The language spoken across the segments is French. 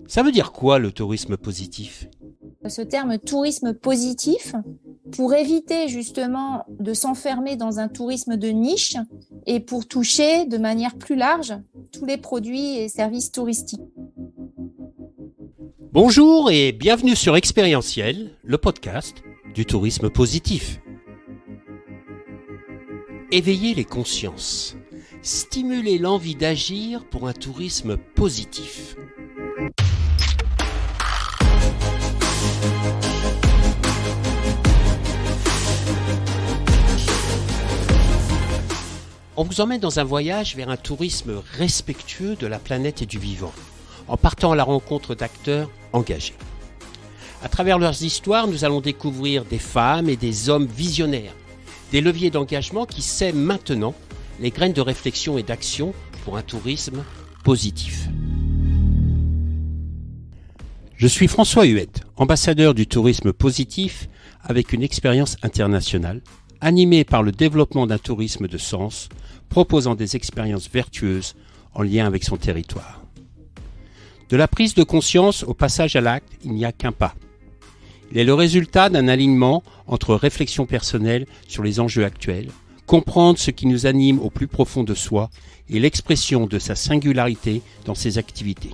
Ça veut dire quoi le tourisme positif? Ce terme tourisme positif pour éviter justement de s'enfermer dans un tourisme de niche et pour toucher de manière plus large tous les produits et services touristiques. Bonjour et bienvenue sur Expérientiel, le podcast du tourisme positif. Éveiller les consciences, stimuler l'envie d'agir pour un tourisme positif. On vous emmène dans un voyage vers un tourisme respectueux de la planète et du vivant, en partant à la rencontre d'acteurs engagés. À travers leurs histoires, nous allons découvrir des femmes et des hommes visionnaires, des leviers d'engagement qui sèment maintenant les graines de réflexion et d'action pour un tourisme positif. Je suis François Huette, ambassadeur du tourisme positif avec une expérience internationale, animé par le développement d'un tourisme de sens, proposant des expériences vertueuses en lien avec son territoire. De la prise de conscience au passage à l'acte, il n'y a qu'un pas. Il est le résultat d'un alignement entre réflexion personnelle sur les enjeux actuels, comprendre ce qui nous anime au plus profond de soi et l'expression de sa singularité dans ses activités.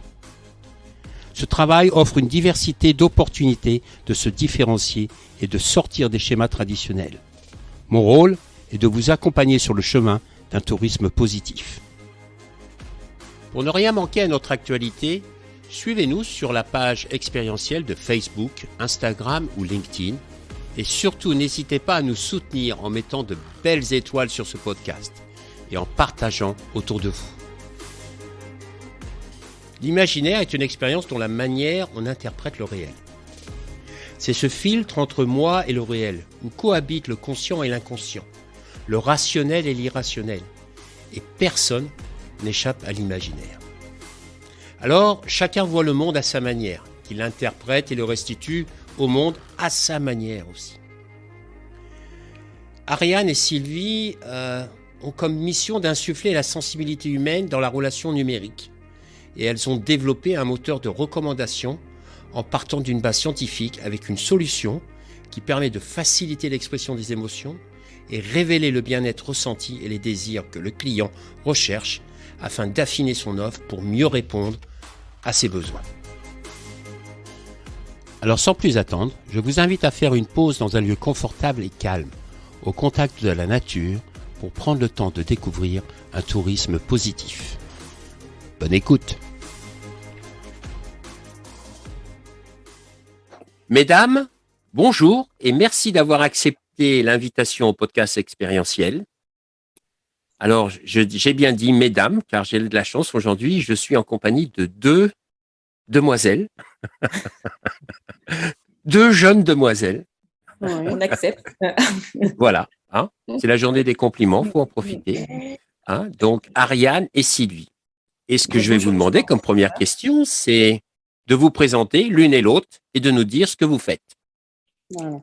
Ce travail offre une diversité d'opportunités de se différencier et de sortir des schémas traditionnels. Mon rôle est de vous accompagner sur le chemin d'un tourisme positif. Pour ne rien manquer à notre actualité, suivez-nous sur la page expérientielle de Facebook, Instagram ou LinkedIn. Et surtout, n'hésitez pas à nous soutenir en mettant de belles étoiles sur ce podcast et en partageant autour de vous. L'imaginaire est une expérience dont la manière on interprète le réel. C'est ce filtre entre moi et le réel, où cohabitent le conscient et l'inconscient, le rationnel et l'irrationnel, et personne n'échappe à l'imaginaire. Alors, chacun voit le monde à sa manière, qu'il l'interprète et le restitue au monde à sa manière aussi. Ariane et Sylvie ont comme mission d'insuffler la sensibilité humaine dans la relation numérique, et elles ont développé un moteur de recommandation en partant d'une base scientifique avec une solution qui permet de faciliter l'expression des émotions et révéler le bien-être ressenti et les désirs que le client recherche afin d'affiner son offre pour mieux répondre à ses besoins. Alors sans plus attendre, je vous invite à faire une pause dans un lieu confortable et calme, au contact de la nature, pour prendre le temps de découvrir un tourisme positif. Bonne écoute. Mesdames, bonjour et merci d'avoir accepté l'invitation au podcast expérientiel. Alors, j'ai bien dit mesdames, car j'ai de la chance aujourd'hui, je suis en compagnie de deux demoiselles, deux jeunes demoiselles. On accepte. Voilà, hein, c'est la journée des compliments, il faut en profiter. Hein, donc, Ariane et Sylvie. Et ce que je vais vous demander comme première question, c'est de vous présenter l'une et l'autre et de nous dire ce que vous faites. Voilà.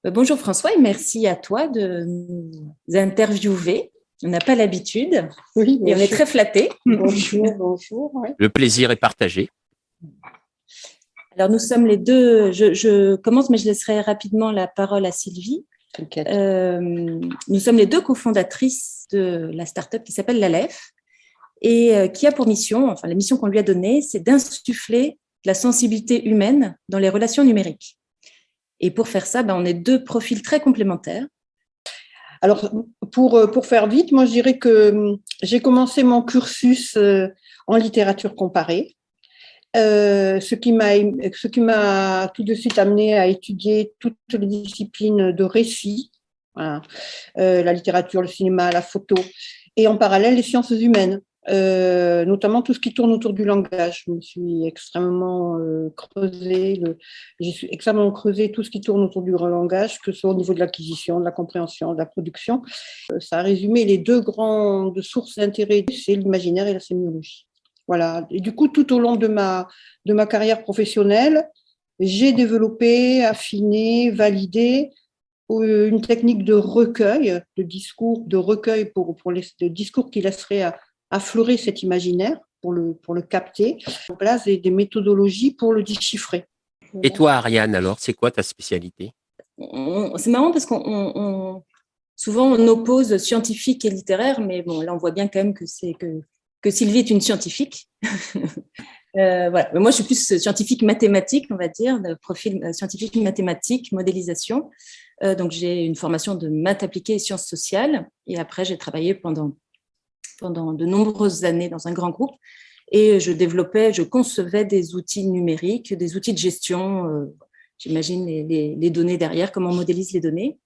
Bonjour François et merci à toi de nous interviewer. On n'a pas l'habitude et on est très flattés. Bonjour. Ouais. Le plaisir est partagé. Alors nous sommes les deux, je commence mais je laisserai rapidement la parole à Sylvie. Nous sommes les deux cofondatrices de la start-up qui s'appelle l'Aleph et qui a pour mission, enfin la mission qu'on lui a donnée, c'est d'insuffler la sensibilité humaine dans les relations numériques. Et pour faire ça, on est deux profils très complémentaires. Alors, pour faire vite, moi, je dirais que j'ai commencé mon cursus en littérature comparée, ce qui m'a tout de suite amené à étudier toutes les disciplines de récit, voilà, la littérature, le cinéma, la photo, et en parallèle les sciences humaines. Notamment tout ce qui tourne autour du langage. Je me suis extrêmement creusé tout ce qui tourne autour du langage, que ce soit au niveau de l'acquisition, de la compréhension, de la production. Ça a résumé les deux grandes sources d'intérêt, c'est l'imaginaire et la sémiologie. Voilà. Et du coup, tout au long de ma carrière professionnelle, j'ai développé, affiné, validé une technique de recueil, de discours, pour les discours qui laisseraient affleurer cet imaginaire, pour le capter, en place des méthodologies pour le déchiffrer. Et toi, Ariane, alors, c'est quoi ta spécialité? C'est marrant parce qu'on souvent on oppose scientifique et littéraire, mais bon, là on voit bien quand même que Sylvie est une scientifique. Voilà. Mais moi, je suis plus scientifique mathématique, on va dire, de profil scientifique mathématique, modélisation. Donc, j'ai une formation de maths appliquées et sciences sociales. Et après, j'ai travaillé pendant de nombreuses années dans un grand groupe. Et je concevais des outils numériques, des outils de gestion. J'imagine les données derrière, comment on modélise les données.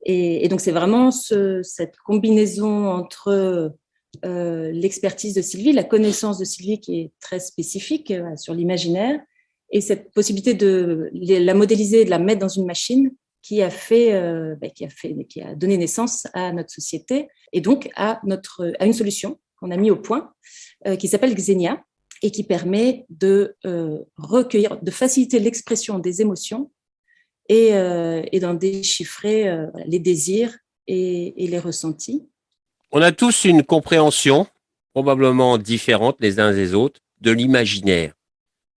Et donc, c'est vraiment cette combinaison entre l'expertise de Sylvie, la connaissance de Sylvie qui est très spécifique sur l'imaginaire, et cette possibilité de la modéliser, de la mettre dans une machine qui a donné naissance à notre société et donc à une solution qu'on a mis au point qui s'appelle Xenia et qui permet de recueillir, de faciliter l'expression des émotions et d'en déchiffrer les désirs et les ressentis. On a tous une compréhension, probablement différente les uns des autres, de l'imaginaire.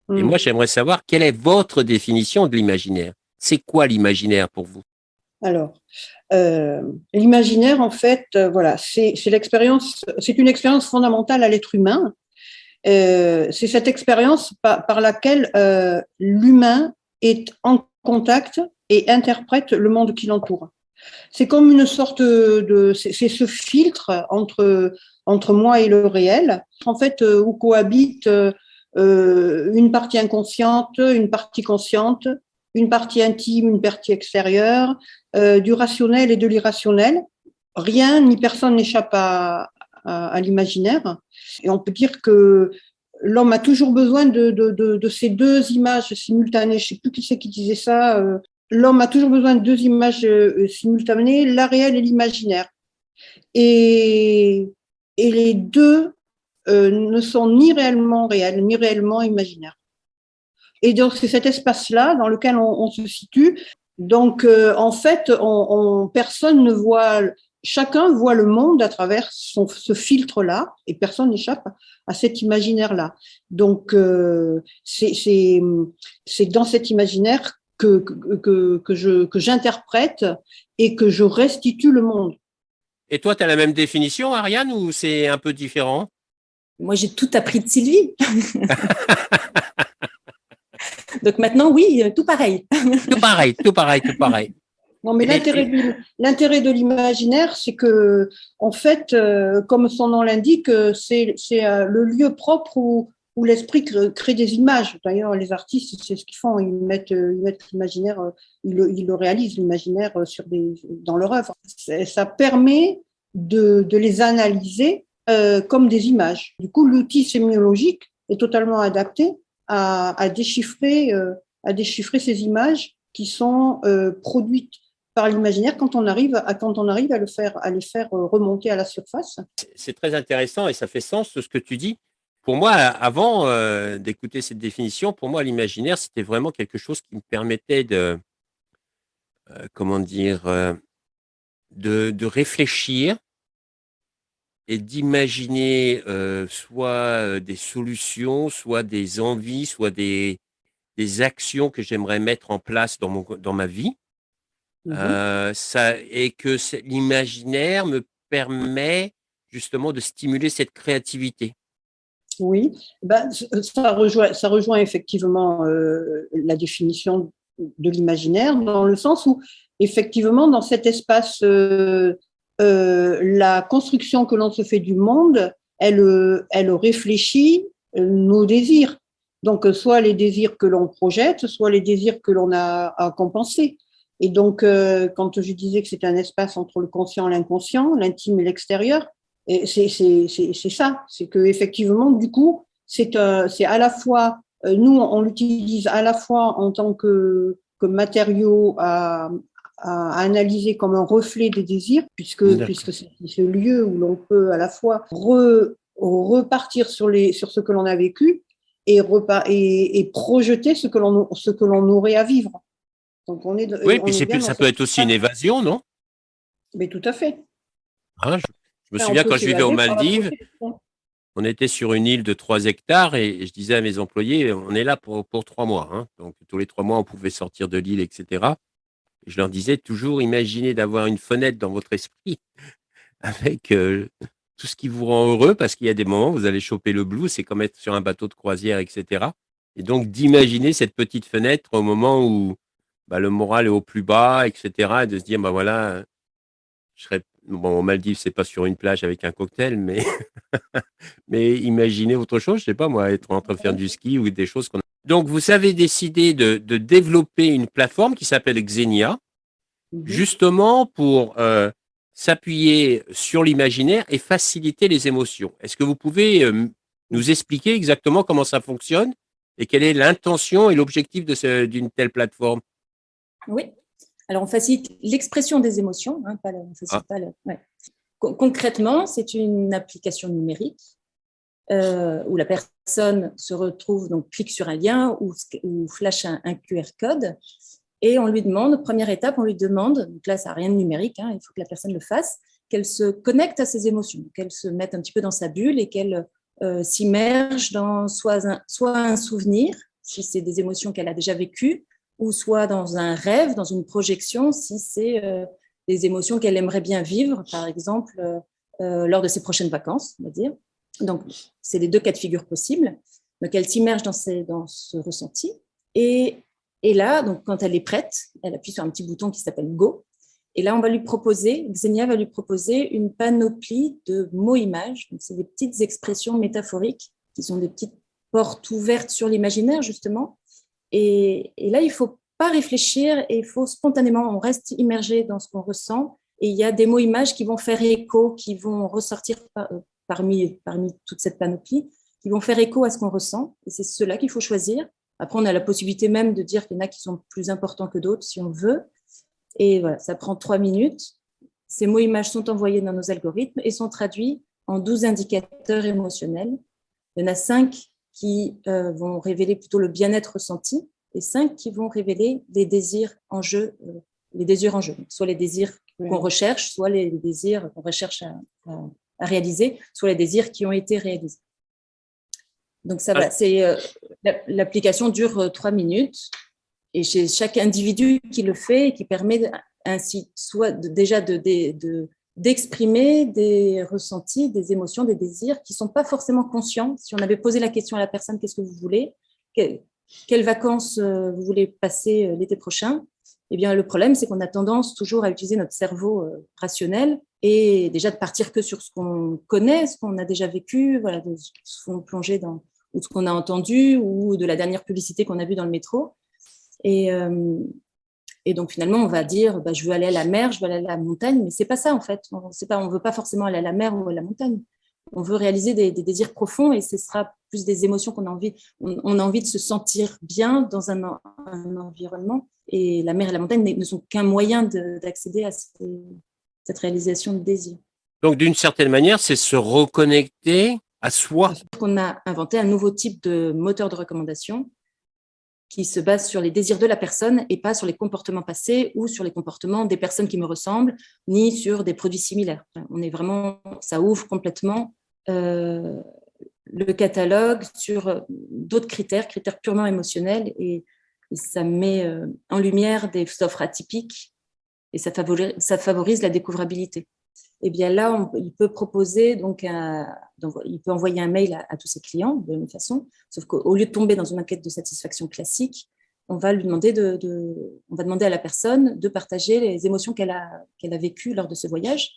Et moi, j'aimerais savoir quelle est votre définition de l'imaginaire. C'est quoi l'imaginaire pour vous? Alors, l'imaginaire, en fait, voilà, c'est l'expérience, c'est une expérience fondamentale à l'être humain. C'est cette expérience par laquelle l'humain est en contact et interprète le monde qui l'entoure. C'est comme une sorte c'est ce filtre entre moi et le réel, en fait, où cohabitent une partie inconsciente, une partie consciente, une partie intime, une partie extérieure, du rationnel et de l'irrationnel. Rien ni personne n'échappe à l'imaginaire. Et on peut dire que l'homme a toujours besoin de ces deux images simultanées. Je ne sais plus qui c'est qui disait ça. L'homme a toujours besoin de deux images simultanées, la réelle et l'imaginaire. Et les deux ne sont ni réellement réels, ni réellement imaginaires. Et donc, c'est cet espace-là dans lequel on se situe. Donc, en fait, personne ne voit, chacun voit le monde à travers ce filtre-là, et personne n'échappe à cet imaginaire-là. Donc, c'est dans cet imaginaire que j'interprète et que je restitue le monde. Et toi, tu as la même définition, Ariane, ou c'est un peu différent? Moi, j'ai tout appris de Sylvie. Donc maintenant, oui, tout pareil. Tout pareil, tout pareil, tout pareil. Non, mais l'intérêt de l'imaginaire, c'est que, en fait, comme son nom l'indique, c'est le lieu propre où l'esprit crée des images. D'ailleurs, les artistes, c'est ce qu'ils font. Ils mettent l'imaginaire, ils le réalisent, l'imaginaire dans leur œuvre. Ça permet de les analyser comme des images. Du coup, l'outil sémiologique est totalement adapté à déchiffrer ces images qui sont produites par l'imaginaire quand on arrive à les faire remonter à la surface. C'est très intéressant et ça fait sens ce que tu dis. Pour moi, avant d'écouter cette définition, pour moi, l'imaginaire, c'était vraiment quelque chose qui me permettait de réfléchir et d'imaginer soit des solutions, soit des envies, soit des actions que j'aimerais mettre en place dans ma vie. Et que l'imaginaire me permet justement de stimuler cette créativité. Oui, ça rejoint effectivement la définition de l'imaginaire, dans le sens où effectivement dans cet espace la construction que l'on se fait du monde, elle réfléchit nos désirs. Donc, soit les désirs que l'on projette, soit les désirs que l'on a à compenser. Et donc, quand je disais que c'est un espace entre le conscient et l'inconscient, l'intime et l'extérieur, c'est ça. C'est que effectivement, du coup, c'est à la fois, nous, on l'utilise à la fois en tant que matériau à analyser comme un reflet des désirs, puisque c'est ce lieu où l'on peut à la fois repartir sur ce que l'on a vécu et projeter ce que l'on aurait à vivre. Donc oui, puis ça peut être aussi une évasion, non? Mais tout à fait. Hein, je me souviens quand je vivais aux Maldives, on était sur une île de 3 hectares et je disais à mes employés, on est là pour 3 mois. Hein. Donc, tous les 3 mois, on pouvait sortir de l'île, etc. Et je leur disais toujours, imaginez d'avoir une fenêtre dans votre esprit avec tout ce qui vous rend heureux, parce qu'il y a des moments où vous allez choper le blues, c'est comme être sur un bateau de croisière, etc. Et donc, d'imaginer cette petite fenêtre au moment où le moral est au plus bas, etc. Et de se dire, voilà, je serais, bon, aux Maldives, c'est pas sur une plage avec un cocktail, mais, mais imaginez autre chose, je sais pas moi, être en train de faire du ski ou des choses qu'on a. Donc, vous avez décidé de développer une plateforme qui s'appelle Xenia, justement pour s'appuyer sur l'imaginaire et faciliter les émotions. Est-ce que vous pouvez nous expliquer exactement comment ça fonctionne et quelle est l'intention et l'objectif d'une telle plateforme? Oui. Alors, on facilite l'expression des émotions, hein, Concrètement, c'est une application numérique où la personne se retrouve, donc clique sur un lien ou flash un QR code et on lui demande, première étape, on lui demande, donc là, ça n'a rien de numérique, hein, il faut que la personne le fasse, qu'elle se connecte à ses émotions, qu'elle se mette un petit peu dans sa bulle et qu'elle s'immerge dans soit un souvenir, si c'est des émotions qu'elle a déjà vécues, ou soit dans un rêve, dans une projection, si c'est des émotions qu'elle aimerait bien vivre, par exemple, lors de ses prochaines vacances, on va dire. Donc, c'est les deux cas de figure possibles. Donc, elle s'immerge dans ce ressenti. Et là, donc, quand elle est prête, elle appuie sur un petit bouton qui s'appelle Go. Et là, Xenia va lui proposer une panoplie de mots-images. Donc, c'est des petites expressions métaphoriques qui sont des petites portes ouvertes sur l'imaginaire, justement. Et là, il ne faut pas réfléchir et il faut spontanément, on reste immergé dans ce qu'on ressent. Et il y a des mots-images qui vont faire écho, qui vont ressortir parmi toute cette panoplie, qui vont faire écho à ce qu'on ressent. Et c'est ceux-là qu'il faut choisir. Après, on a la possibilité même de dire qu'il y en a qui sont plus importants que d'autres, si on veut. Et voilà, ça prend 3 minutes. Ces mots-images sont envoyés dans nos algorithmes et sont traduits en 12 indicateurs émotionnels. Il y en a 5 qui vont révéler plutôt le bien-être ressenti et 5 qui vont révéler les désirs en jeu, soit les désirs qu'on recherche, soit les désirs qu'on recherche à réaliser, soit les désirs qui ont été réalisés. Donc ça va, l'application dure 3 minutes et c'est chaque individu qui le fait et qui permet ainsi soit d'exprimer des ressentis, des émotions, des désirs qui ne sont pas forcément conscients. Si on avait posé la question à la personne, qu'est-ce que vous voulez, quelles vacances vous voulez passer l'été prochain, eh bien, le problème, c'est qu'on a tendance toujours à utiliser notre cerveau rationnel et déjà de partir que sur ce qu'on connaît, ce qu'on a déjà vécu, voilà, de se plonger dans ou ce qu'on a entendu ou de la dernière publicité qu'on a vue dans le métro. Et donc, finalement, on va dire, je veux aller à la mer, je veux aller à la montagne, mais c'est pas ça, en fait. On ne veut pas forcément aller à la mer ou à la montagne. On veut réaliser des désirs profonds et ce sera plus des émotions qu'on a envie. On a envie de se sentir bien dans un environnement et la mer et la montagne ne sont qu'un moyen d'accéder à cette réalisation de désir. Donc, d'une certaine manière, c'est se reconnecter à soi. On a inventé un nouveau type de moteur de recommandation qui se base sur les désirs de la personne et pas sur les comportements passés ou sur les comportements des personnes qui me ressemblent, ni sur des produits similaires. On est vraiment, ça ouvre complètement le catalogue sur d'autres critères purement émotionnels et ça met en lumière des offres atypiques et ça favorise la découvrabilité. Et bien là, il peut proposer, donc il peut envoyer un mail à tous ses clients de la même façon, sauf qu'au lieu de tomber dans une enquête de satisfaction classique, on va demander à la personne de partager les émotions qu'elle a vécues lors de ce voyage.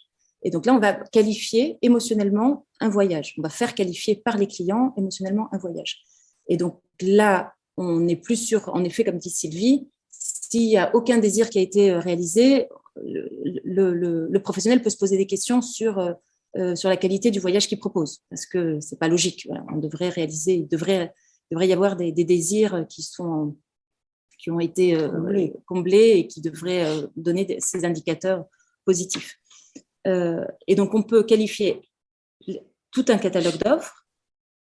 Et donc là, on va qualifier émotionnellement un voyage. On va faire qualifier par les clients émotionnellement un voyage. Et donc là, on n'est plus sûr, en effet, comme dit Sylvie, s'il n'y a aucun désir qui a été réalisé, le professionnel peut se poser des questions sur la qualité du voyage qu'il propose, parce que ce n'est pas logique. Voilà, on devrait réaliser, il devrait y avoir des désirs qui ont été comblés et qui devraient donner ces indicateurs positifs. Et donc, on peut qualifier tout un catalogue d'offres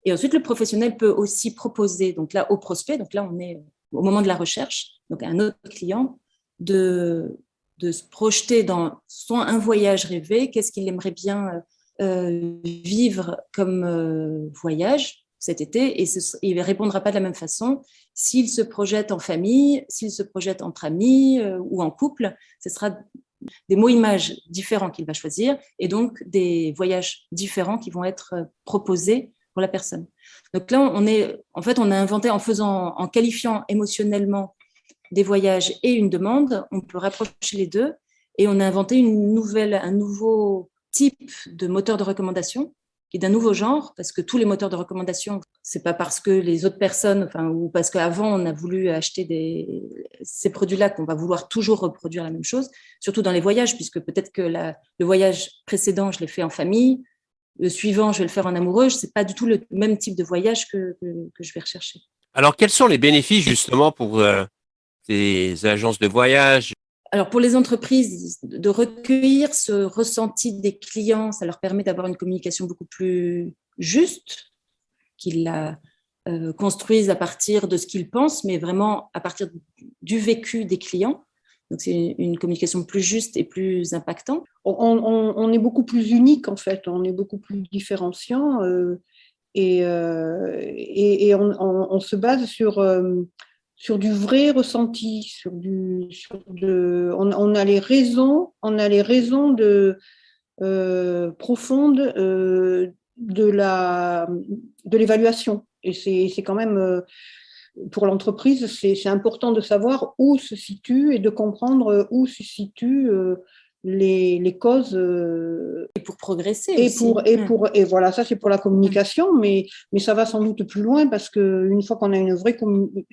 et ensuite, le professionnel peut aussi proposer, donc là, au prospect, donc là, on est au moment de la recherche, donc à un autre client, de se projeter dans soit un voyage rêvé, qu'est-ce qu'il aimerait bien vivre comme voyage cet été, et il ne répondra pas de la même façon s'il se projette en famille, s'il se projette entre amis ou en couple. Ce sera des mots-images différents qu'il va choisir, et donc des voyages différents qui vont être proposés pour la personne. Donc là, on a inventé en qualifiant émotionnellement des voyages et une demande, on peut rapprocher les deux, et on a inventé un nouveau type de moteur de recommandation, qui est d'un nouveau genre, parce que tous les moteurs de recommandation, c'est pas parce que les autres personnes, ou parce qu'avant on a voulu acheter ces produits-là qu'on va vouloir toujours reproduire la même chose, surtout dans les voyages, puisque peut-être que le voyage précédent, je l'ai fait en famille, le suivant, je vais le faire en amoureux, c'est pas du tout le même type de voyage que je vais rechercher. Alors, quels sont les bénéfices justement pour ces agences de voyage? Alors, pour les entreprises, de recueillir ce ressenti des clients, ça leur permet d'avoir une communication beaucoup plus juste, qu'ils la construisent à partir de ce qu'ils pensent, mais vraiment à partir du vécu des clients. Donc, c'est une communication plus juste et plus impactante. On est beaucoup plus unique, en fait. On est beaucoup plus différenciant et on se base sur du vrai ressenti, on a les raisons profondes de l'évaluation. Et c'est quand même, pour l'entreprise, c'est important de savoir où se situe et de comprendre où se situent les causes. Et pour progresser aussi. Et voilà, ça c'est pour la communication, mais ça va sans doute plus loin, parce qu'une fois qu'on a une vraie communication,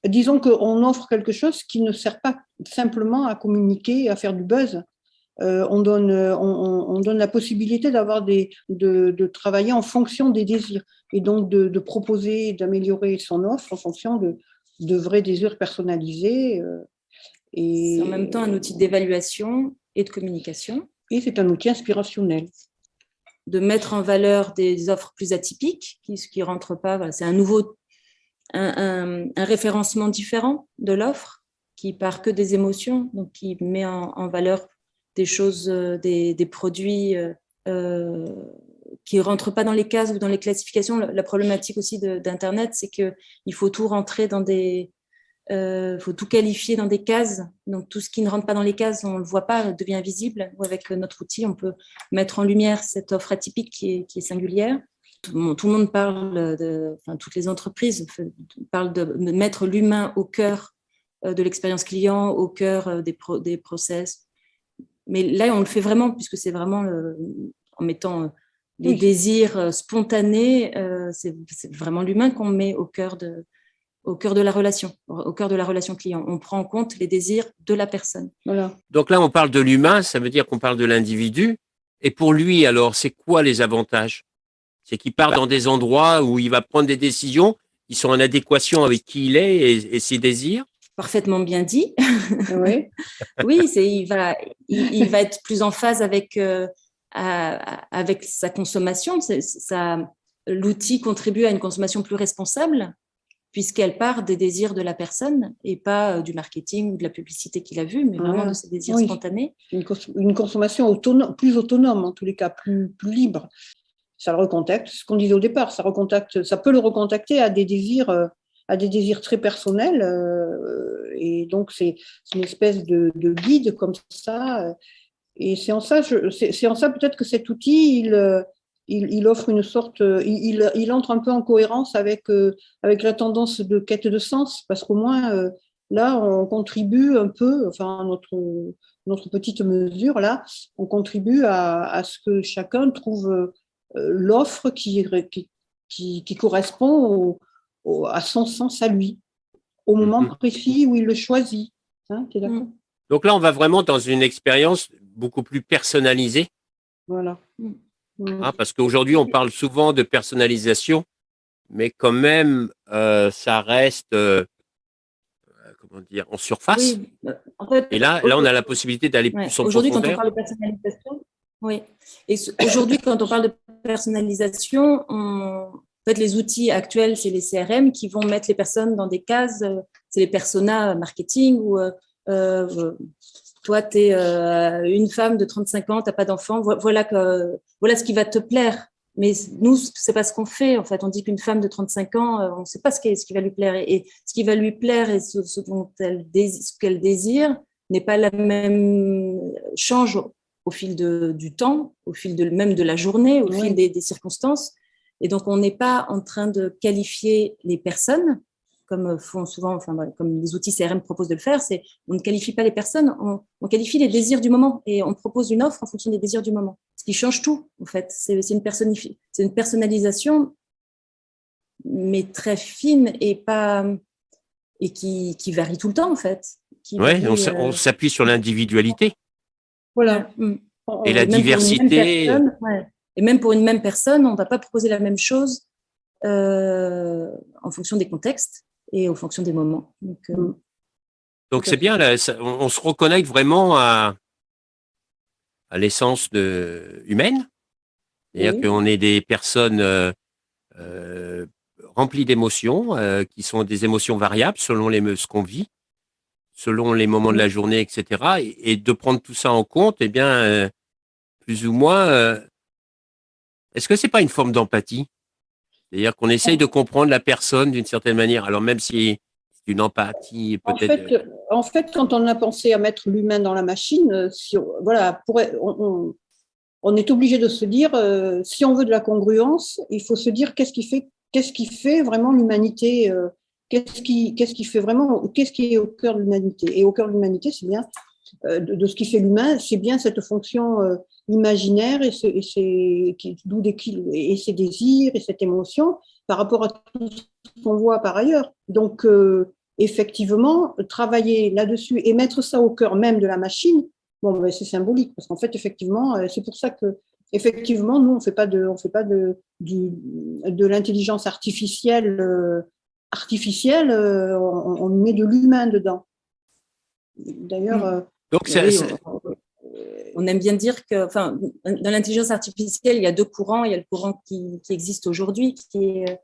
disons qu'on offre quelque chose qui ne sert pas simplement à communiquer, à faire du buzz. On donne la possibilité de travailler en fonction des désirs, et donc de proposer, d'améliorer son offre en fonction de vrais désirs personnalisés. C'est en même temps un outil d'évaluation et de communication. Et c'est un outil inspirationnel. De mettre en valeur des offres plus atypiques, qui ne rentrent pas. Voilà, c'est un référencement différent de l'offre, qui part que des émotions, donc qui met en valeur des choses, des produits qui ne rentrent pas dans les cases ou dans les classifications. La problématique aussi d'Internet, c'est qu'il faut tout rentrer dans faut tout qualifier dans des cases. Donc tout ce qui ne rentre pas dans les cases, on ne le voit pas, devient visible. Ou avec notre outil, on peut mettre en lumière cette offre atypique qui est singulière. Tout le monde parle toutes les entreprises parlent de mettre l'humain au cœur de l'expérience client, au cœur des process. Mais là, on le fait vraiment, puisque c'est vraiment en mettant les désirs spontanés, c'est vraiment l'humain qu'on met au cœur de la relation client. On prend en compte les désirs de la personne. Voilà. Donc là, on parle de l'humain, ça veut dire qu'on parle de l'individu. Et pour lui, alors, c'est quoi les avantages? C'est qu'il part dans des endroits où il va prendre des décisions qui sont en adéquation avec qui il est et ses désirs. Parfaitement bien dit. Oui. Oui, il va être plus en phase avec sa consommation. L'outil contribue à une consommation plus responsable, puisqu'elle part des désirs de la personne et pas du marketing ou de la publicité qu'il a vu, mais vraiment de ses désirs spontanés. Une consommation plus autonome, en tous les cas, plus libre. Ça le recontacte, ce qu'on disait au départ, ça peut le recontacter à des désirs très personnels, et donc c'est une espèce de guide comme ça, et c'est en ça peut-être que cet outil il offre une sorte, il entre un peu en cohérence avec la tendance de quête de sens, parce qu'au moins là on contribue un peu, enfin notre petite mesure là, on contribue à ce que chacun trouve l'offre qui correspond à son sens à lui, au moment précis où il le choisit. Hein, tu es d'accord? Donc là, on va vraiment dans une expérience beaucoup plus personnalisée. Voilà. Parce qu'aujourd'hui, on parle souvent de personnalisation, mais quand même, ça reste en surface. Oui. En fait, et là, on a la possibilité d'aller plus en profondeur. Aujourd'hui, quand on parle de personnalisation, oui. Et aujourd'hui, quand on parle de personnalisation, en fait, les outils actuels, c'est les CRM qui vont mettre les personnes dans des cases. C'est les personas marketing ou toi, tu es une femme de 35 ans, tu n'as pas d'enfant, voilà ce qui va te plaire. Mais nous, c'est pas ce qu'on fait. En fait, on dit qu'une femme de 35 ans, on ne sait pas ce qui va lui plaire. Et ce qui va lui plaire et ce qu'elle désire n'est pas la même, change au fil du temps, au fil même de la journée, au fil des circonstances. Et donc, on n'est pas en train de qualifier les personnes, comme font souvent, comme les outils CRM proposent de le faire. On ne qualifie pas les personnes, on qualifie les désirs du moment et on propose une offre en fonction des désirs du moment. Ce qui change tout, en fait. C'est une personnalisation, mais très fine et qui varie tout le temps, en fait. Oui, on s'appuie sur l'individualité. Voilà. Et la diversité. Et même pour une même personne, on ne va pas proposer la même chose en fonction des contextes et en fonction des moments. Donc c'est bien, là, on se reconnecte vraiment à l'essence humaine. C'est-à-dire qu'on est des personnes remplies d'émotions, qui sont des émotions variables selon ce qu'on vit, selon les moments de la journée, etc. Et de prendre tout ça en compte, eh bien, plus ou moins, est-ce que c'est pas une forme d'empathie? C'est-à-dire qu'on essaye de comprendre la personne d'une certaine manière, alors même si c'est une empathie peut-être… En fait, quand on a pensé à mettre l'humain dans la machine, on est obligé de se dire, si on veut de la congruence, il faut se dire qu'est-ce qui fait vraiment l'humanité, qu'est-ce qui fait vraiment, qu'est-ce qui est au cœur de l'humanité. Et au cœur de l'humanité, c'est bien, de ce qui fait l'humain, c'est bien cette fonction imaginaire et ses désirs et cette émotion par rapport à tout ce qu'on voit par ailleurs. Donc, effectivement, travailler là-dessus et mettre ça au cœur même de la machine, c'est symbolique parce qu'en fait, effectivement, c'est pour ça que, effectivement, nous, on fait pas de l'intelligence artificielle, on met de l'humain dedans. D'ailleurs, donc on aime bien dire que, dans l'intelligence artificielle, il y a deux courants. Il y a le courant qui existe aujourd'hui, qui est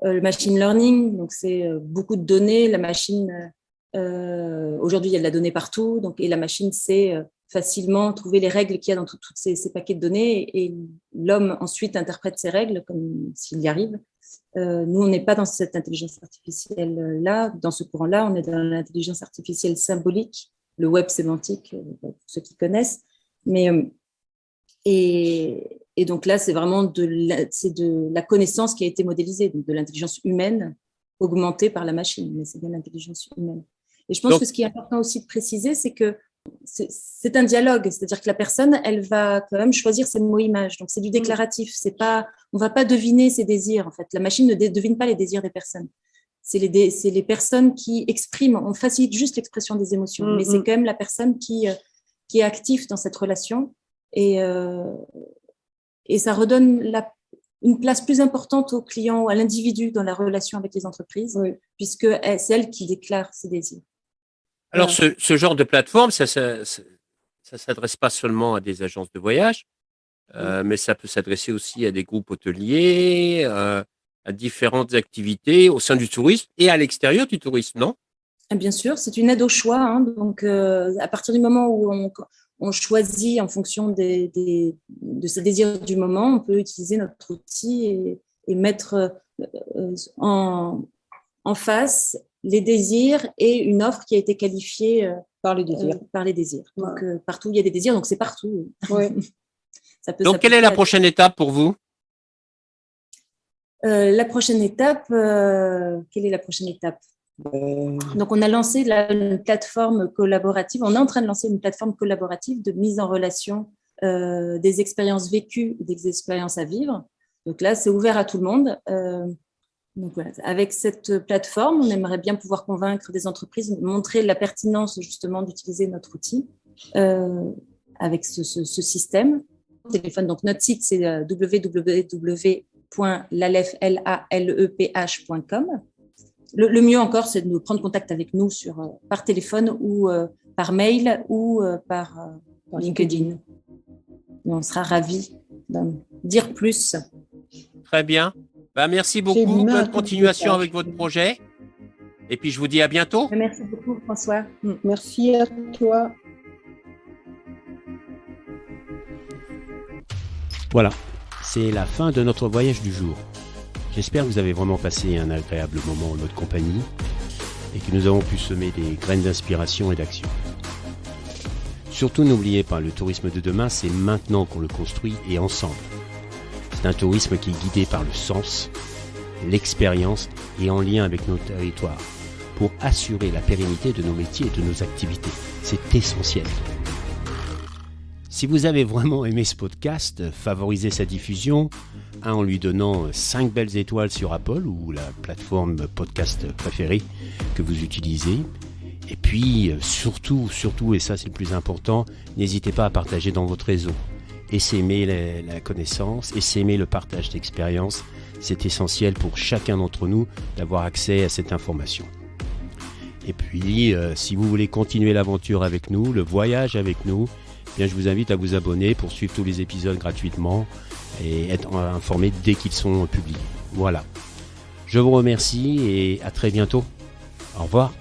le machine learning. Donc, c'est beaucoup de données. La machine, aujourd'hui, il y a de la donnée partout. Donc, et la machine sait facilement trouver les règles qu'il y a dans tous ces paquets de données. Et l'homme, ensuite, interprète ces règles comme s'il y arrive. Nous, on n'est pas dans cette intelligence artificielle-là, dans ce courant-là. On est dans l'intelligence artificielle symbolique, le web sémantique, pour ceux qui connaissent. Et donc là, c'est vraiment de la connaissance qui a été modélisée, donc de l'intelligence humaine augmentée par la machine, mais c'est bien l'intelligence humaine. Et je pense que ce qui est important aussi de préciser, c'est que c'est un dialogue, c'est-à-dire que la personne, elle va quand même choisir ses mots-images. Donc c'est du déclaratif, on va pas deviner ses désirs. En fait, la machine ne devine pas les désirs des personnes. C'est les personnes qui expriment. On facilite juste l'expression des émotions, mais c'est quand même la personne qui est active dans cette relation et ça redonne une place plus importante au client, à l'individu dans la relation avec les entreprises, puisque c'est elle qui déclare ses désirs. Alors, ce genre de plateforme, ça s'adresse pas seulement à des agences de voyage, mais ça peut s'adresser aussi à des groupes hôteliers, à différentes activités au sein du tourisme et à l'extérieur du tourisme, non? Bien sûr, c'est une aide au choix. Donc, à partir du moment où on choisit en fonction de ses désirs du moment, on peut utiliser notre outil et mettre en face les désirs et une offre qui a été qualifiée par les désirs. Donc, partout, il y a des désirs, donc c'est partout. Oui. Donc, quelle est la prochaine étape pour vous? La prochaine étape, quelle est la prochaine étape? Donc, on a lancé une plateforme collaborative. On est en train de lancer une plateforme collaborative de mise en relation des expériences vécues et des expériences à vivre. Donc là, c'est ouvert à tout le monde. Donc voilà. Avec cette plateforme, on aimerait bien pouvoir convaincre des entreprises, montrer la pertinence justement d'utiliser notre outil avec ce système. Téléphone. Donc notre site, c'est www.laleph.com. Le mieux encore, c'est de nous prendre contact avec nous par téléphone ou par mail ou par LinkedIn. Et on sera ravis d'en dire plus. Très bien. Merci beaucoup. Bonne continuation avec votre projet. Et puis, je vous dis à bientôt. Merci beaucoup, François. Merci à toi. Voilà, c'est la fin de notre voyage du jour. J'espère que vous avez vraiment passé un agréable moment en notre compagnie et que nous avons pu semer des graines d'inspiration et d'action. Surtout n'oubliez pas, le tourisme de demain, c'est maintenant qu'on le construit et ensemble. C'est un tourisme qui est guidé par le sens, l'expérience et en lien avec nos territoires pour assurer la pérennité de nos métiers et de nos activités. C'est essentiel. Si vous avez vraiment aimé ce podcast, favorisez sa diffusion en lui donnant 5 belles étoiles sur Apple ou la plateforme podcast préférée que vous utilisez. Et puis, surtout, et ça c'est le plus important, n'hésitez pas à partager dans votre réseau. Essaimer la connaissance, essaimer le partage d'expérience. C'est essentiel pour chacun d'entre nous d'avoir accès à cette information. Et puis, si vous voulez continuer l'aventure avec nous, le voyage avec nous, bien, je vous invite à vous abonner pour suivre tous les épisodes gratuitement et être informé dès qu'ils sont publiés. Voilà. Je vous remercie et à très bientôt. Au revoir.